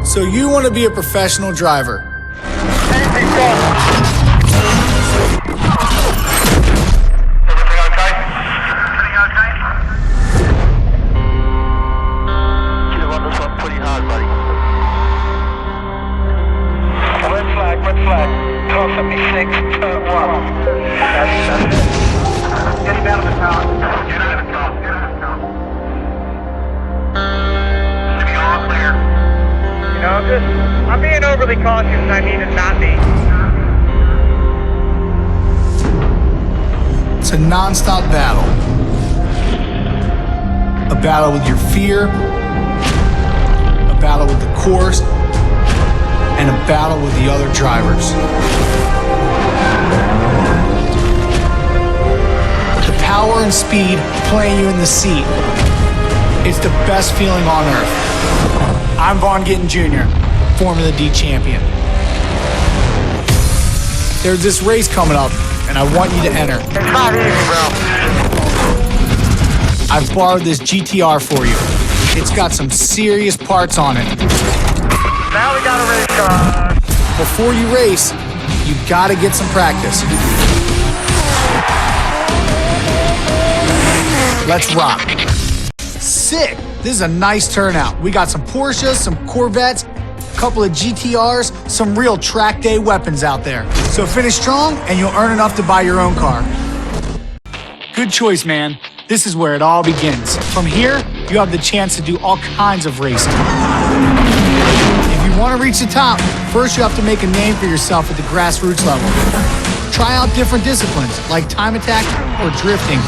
So you want to be a professional driver? I'm being overly cautious and I need to not be. It's a non-stop battle. A battle with your fear, a battle with the course, and a battle with the other drivers. The power and speed playing you in the seat. It's the best feeling on earth. I'm Vaughn Gittin Jr., Formula D champion. There's this race coming up, and I want you to enter. It's not easy, bro. I've borrowed this GTR for you. It's got some serious parts on it. Now we got a race car. Before you race, you gotta get some practice. Let's rock. Sick! This is a nice turnout. We got some Porsches, some Corvettes, a couple of GTRs, some real track day weapons out there. So finish strong and you'll earn enough to buy your own car. Good choice, man. This is where it all begins. From here, you have the chance to do all kinds of racing. If you want to reach the top, first you have to make a name for yourself at the grassroots level. Try out different disciplines like time attack or drifting.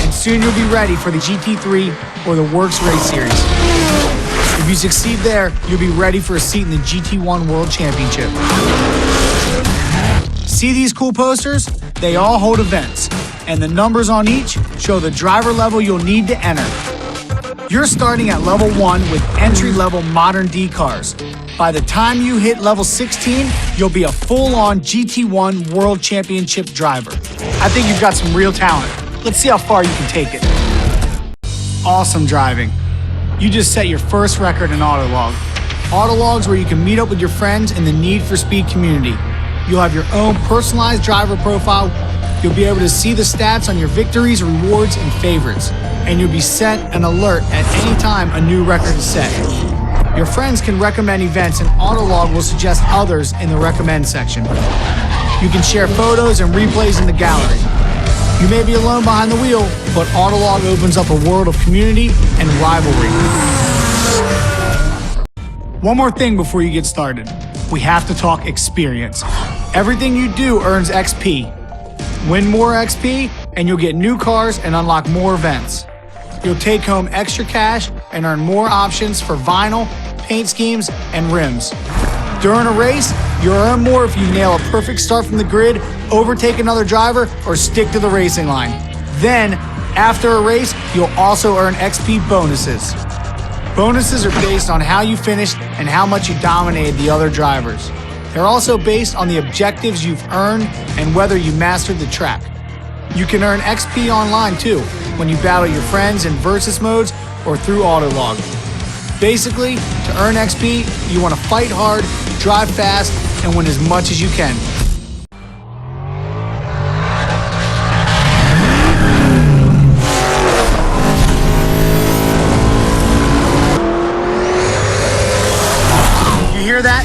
And soon you'll be ready for the GT3 or the Works Race Series. If you succeed there, you'll be ready for a seat in the GT1 World Championship. See these cool posters? They all hold events, and the numbers on each show the driver level you'll need to enter. You're starting at level 1 with entry-level modern D cars. By the time you hit level 16, you'll be a full-on GT1 World Championship driver. I think you've got some real talent. Let's see how far you can take it. Awesome driving. You just set your first record in Autolog. Autolog's where you can meet up with your friends in the Need for Speed community. You'll have your own personalized driver profile. You'll be able to see the stats on your victories, rewards, and favorites. And you'll be sent an alert at any time a new record is set. Your friends can recommend events and Autolog will suggest others in the recommend section. You can share photos and replays in the gallery. You may be alone behind the wheel, but Autolog opens up a world of community and rivalry. One more thing before you get started. We have to talk experience. Everything you do earns XP. Win more XP, and you'll get new cars and unlock more events. You'll take home extra cash and earn more options for vinyl, paint schemes, and rims. During a race, you'll earn more if you nail a perfect start from the grid, overtake another driver, or stick to the racing line. Then, after a race, you'll also earn XP bonuses. Bonuses are based on how you finished and how much you dominated the other drivers. They're also based on the objectives you've earned and whether you mastered the track. You can earn XP online too, when you battle your friends in versus modes or through Autolog. Basically, to earn XP, you want to fight hard, drive fast, and win as much as you can. You hear that?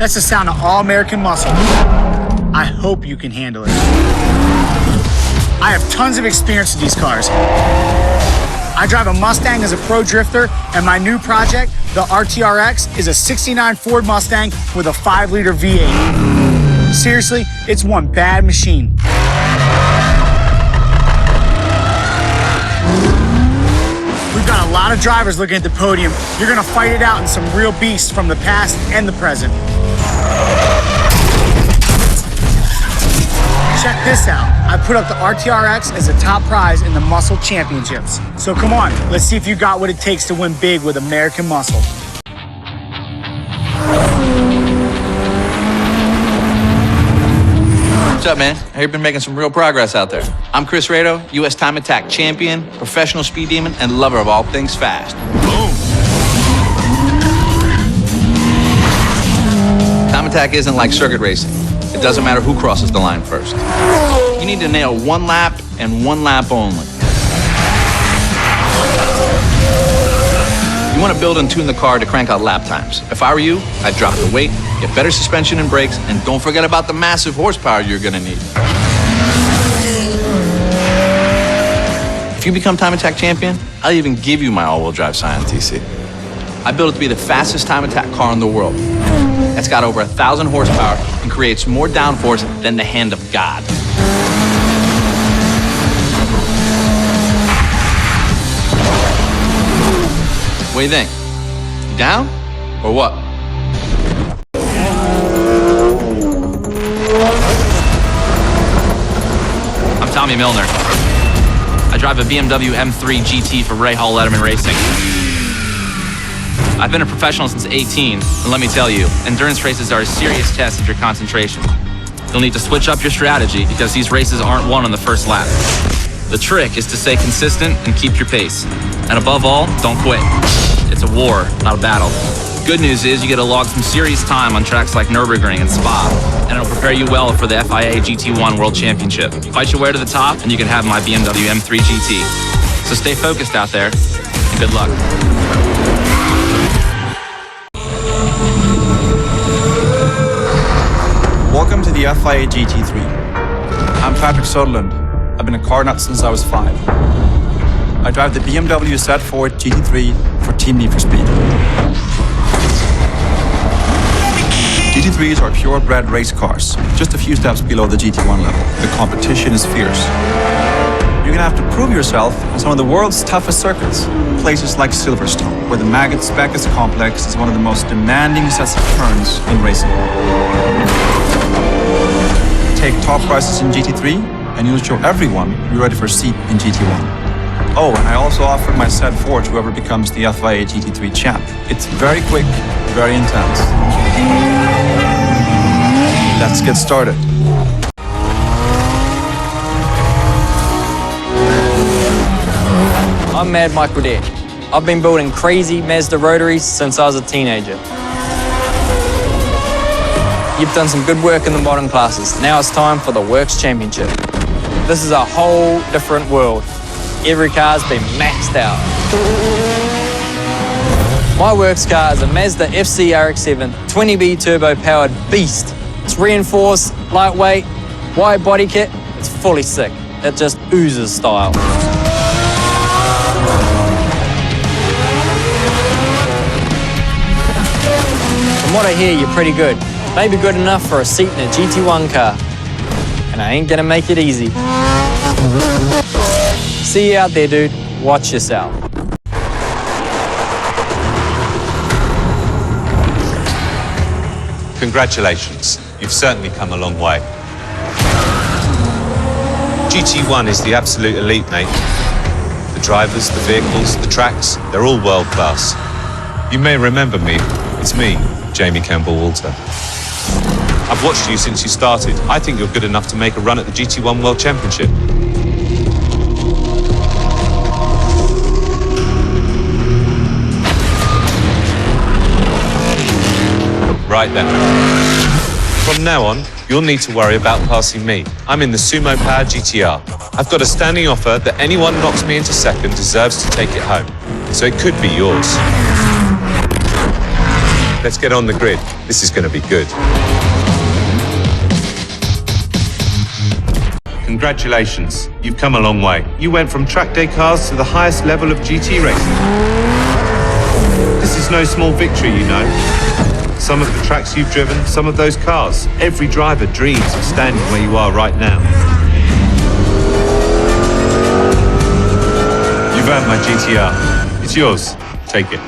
That's the sound of all-American muscle. I hope you can handle it. I have tons of experience with these cars. I drive a Mustang as a pro drifter, and my new project, the RTRX, is a '69 Ford Mustang with a 5-liter V8. Seriously, it's one bad machine. We've got a lot of drivers looking at the podium. You're gonna fight it out in some real beasts from the past and the present. Check this out. I put up the RTRX as a top prize in the Muscle Championships. So come on, let's see if you got what it takes to win big with American muscle. What's up, man? I hear you've been making some real progress out there. I'm Chris Rado, U.S. Time Attack champion, professional speed demon, and lover of all things fast. Boom! Time Attack isn't like circuit racing. It doesn't matter who crosses the line first. You need to nail one lap and one lap only. You want to build and tune the car to crank out lap times. If I were you, I'd drop the weight, get better suspension and brakes, and don't forget about the massive horsepower you're going to need. If you become Time Attack champion, I'll even give you my all-wheel drive Scion TC. I built it to be the fastest Time Attack car in the world. It's got over 1,000 horsepower and creates more downforce than the hand of God. What do you think? You down? Or what? I'm Tommy Milner. I drive a BMW M3 GT for Ray Hall Letterman Racing. I've been a professional since 18, and let me tell you, endurance races are a serious test of your concentration. You'll need to switch up your strategy because these races aren't won on the first lap. The trick is to stay consistent and keep your pace. And above all, don't quit. It's a war, not a battle. Good news is you get to log some serious time on tracks like Nürburgring and Spa, and it'll prepare you well for the FIA GT1 World Championship. Fight your way to the top, and you can have my BMW M3 GT. So stay focused out there, and good luck. Welcome to the FIA GT3. I'm Patrick Sutherland. I've been a car nut since I was 5. I drive the BMW Z4 GT3 for Team Need for Speed. GT3s are purebred race cars, just a few steps below the GT1 level. The competition is fierce. You're gonna have to prove yourself on some of the world's toughest circuits. Places like Silverstone, where the maggot Specus complex is one of the most demanding sets of turns in racing. Take top prices in GT3, and you'll show everyone you're ready for a seat in GT1. Oh, and I also offered my Z4 to whoever becomes the FIA GT3 champ. It's very quick, very intense. Let's get started. I'm Mad Michael Dare. I've been building crazy Mazda rotaries since I was a teenager. You've done some good work in the modern classes. Now it's time for the Works Championship. This is a whole different world. Every car's been maxed out. My Works car is a Mazda FC RX-7 20B turbo-powered beast. It's reinforced, lightweight, wide body kit. It's fully sick. It just oozes style. From what I hear, you're pretty good. Maybe good enough for a seat in a GT1 car. And I ain't gonna make it easy. See you out there, dude. Watch yourself. Congratulations. You've certainly come a long way. GT1 is the absolute elite, mate. The drivers, the vehicles, the tracks, they're all world class. You may remember me. It's me, Jamie Campbell-Walter. I've watched you since you started. I think you're good enough to make a run at the GT1 World Championship. Right then. From now on, you'll need to worry about passing me. I'm in the Sumo Power GTR. I've got a standing offer that anyone knocks me into second deserves to take it home. So it could be yours. Let's get on the grid. This is going to be good. Congratulations. You've come a long way. You went from track day cars to the highest level of GT racing. This is no small victory, you know. Some of the tracks you've driven, some of those cars. Every driver dreams of standing where you are right now. You've earned my GTR. It's yours. Take it.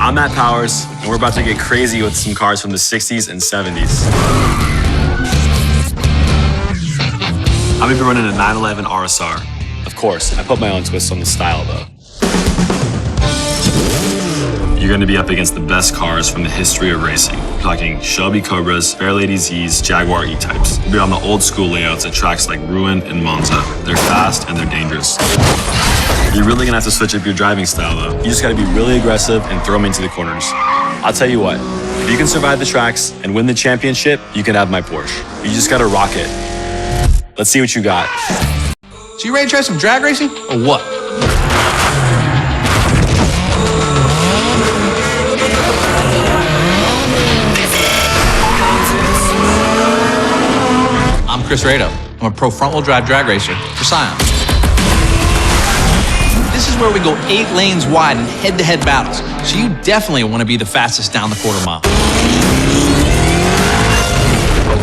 I'm Matt Powers, and we're about to get crazy with some cars from the 60s and 70s. I'm gonna be running a 911 RSR. Of course, I put my own twist on the style though. You're gonna be up against the best cars from the history of racing. We're talking Shelby Cobras, Fairlady Z's, Jaguar E-Types. We'll be on the old school layouts at tracks like Rouen and Monza. They're fast and they're dangerous. You're really gonna have to switch up your driving style though. You just gotta be really aggressive and throw them into the corners. I'll tell you what, if you can survive the tracks and win the championship, you can have my Porsche. You just gotta rock it. Let's see what you got. So you ready to try some drag racing, or what? I'm Chris Rado. I'm a pro front-wheel drive drag racer for Scion. This is where we go 8 lanes wide in head-to-head battles, so you definitely want to be the fastest down the quarter mile.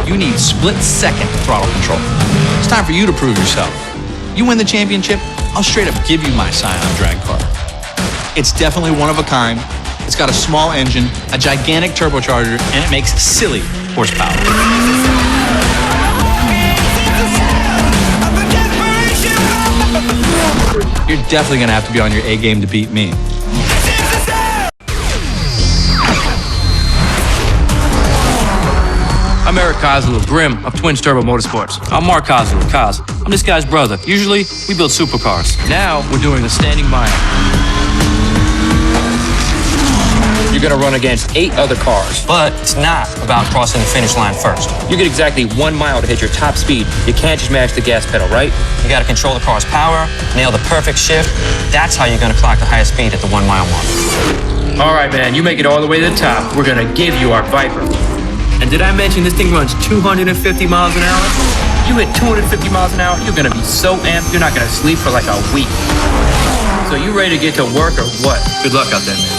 You need split-second throttle control. It's time for you to prove yourself. You win the championship, I'll straight up give you my Scion drag car. It's definitely one of a kind. It's got a small engine, a gigantic turbocharger, and it makes silly horsepower. You're definitely gonna have to be on your A game to beat me. I'm Eric Kozlu of Grimm of Twins Turbo Motorsports. I'm Mark Kozlu of Koz. I'm this guy's brother. Usually, we build supercars. Now, we're doing a standing mile. You're gonna run against 8 other cars, but it's not about crossing the finish line first. You get exactly 1 mile to hit your top speed. You can't just mash the gas pedal, right? You gotta control the car's power, nail the perfect shift. That's how you're gonna clock the highest speed at the 1 mile mark. All right, man, you make it all the way to the top. We're gonna give you our Viper. And did I mention this thing runs 250 miles an hour? You hit 250 miles an hour, you're gonna be so amped, you're not gonna sleep for like a week. So you ready to get to work or what? Good luck out there, man.